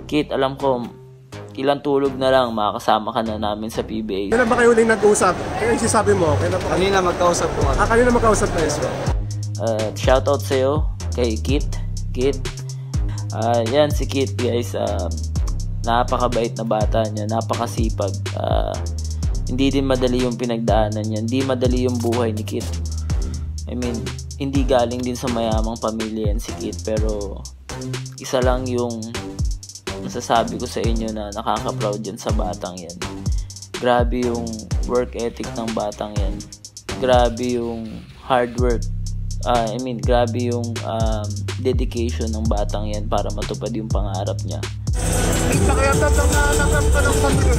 Kit, alam ko, ilang tulog na lang, makakasama ka na namin sa PBA. Kailan ba kayo uling nag-usap? Kaya yung sinasabi mo, kailan ba? Kanina magkausap ko. Kanina magkausap na yun. Shoutout sa'yo, kay Kit. Yan si Kit, guys. Napakabait na bata niya, napakasipag. Hindi din madali yung pinagdaanan niya, hindi madali yung buhay ni Kit. I mean, hindi galing din sa mayamang pamilya yan si Kit, pero isa lang yung masasabi ko sa inyo na nakaka-proud yan sa batang yan. Grabe yung work ethic ng batang yan. Grabe yung hard work. Grabe yung dedication ng batang yan para matupad yung pangarap niya. Pakiramdam lang na nakamp ka ng pamilya.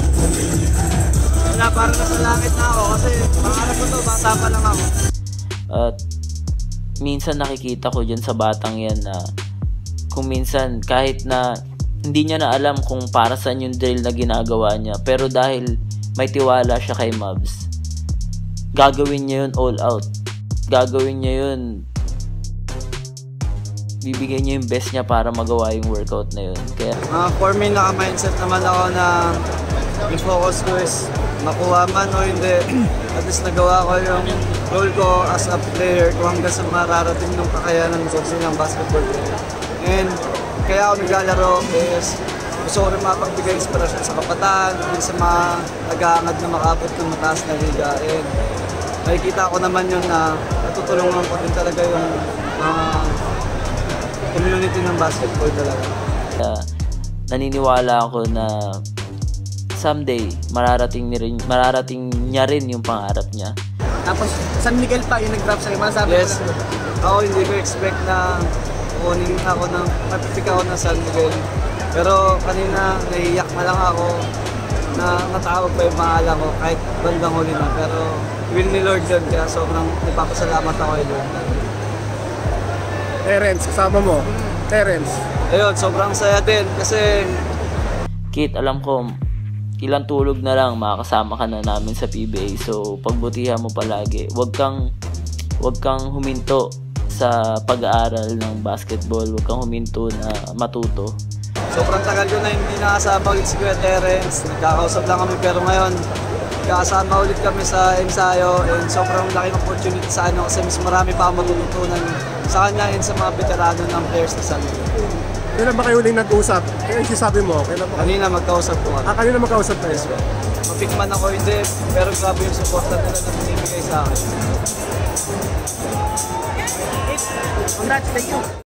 Wala, parang nasa langit na ako kasi pangarap ko to, bata pa lang ako. At minsan nakikita ko dyan sa batang yan na kung minsan kahit na hindi niya na alam kung para saan yung drill na ginagawa niya, pero dahil may tiwala siya kay Mavs, gagawin niya yun all out. Gagawin niya yun, bibigyan niya yung best niya para magawa yung workout na yun. Kaya For me, naka-mindset naman ako na yung focus ko is makuha man o hindi. At least nagawa ko yung role ko as a player kung hanggang sa mararating ng kakayanan ko silang basketball player. And kaya ako naglalaro is gusto ko rin mapagbigay inspirasyon sa kabataan, din sa mga nag-aangad na makabot ng mataas na liga. And nakikita ko naman yun na natutulungan ko din talaga yung community ng basketball talaga. Naniniwala ako na someday mararating niya rin yung pangarap niya. Tapos San Miguel pa yung nag-drop sa'yo, masabi Yes, ako hindi ko expect na kukunin ako ng mapipika ako ng San Miguel. Pero kanina naiiyak na lang ako na natawag pa yung pangalan ko kahit bandang huli na. Pero will ni Lord yun, kaya sobrang nagpapasalamat ako kay Lord. Terence, kasama mo. Terence. Ayun, sobrang saya din kasi Kit, alam ko, ilang tulog na lang, makakasama ka na namin sa PBA. So, pagbutihan mo palagi. Huwag kang huminto sa pag-aaral ng basketball. Huwag kang huminto na matuto. sobrang tagal ko na hindi nakasama ulit si Kuya Terence. Nagkakausap lang kami pero ngayon kasama ulit kami sa ensayo and sobrang laking opportunity sa kasi mas marami pa akong matututunan sa kanya and sa mga veterano ng players na sa amin. Kailan ba kayo uling nag-usap? Kaya yung sinasabi mo, kailan ba? Kanina magkausap ko. Kanina magkausap na yun. Mapik man ako hindi, pero grabe yung support na nila na binibigay sa akin. Congrats, thank you.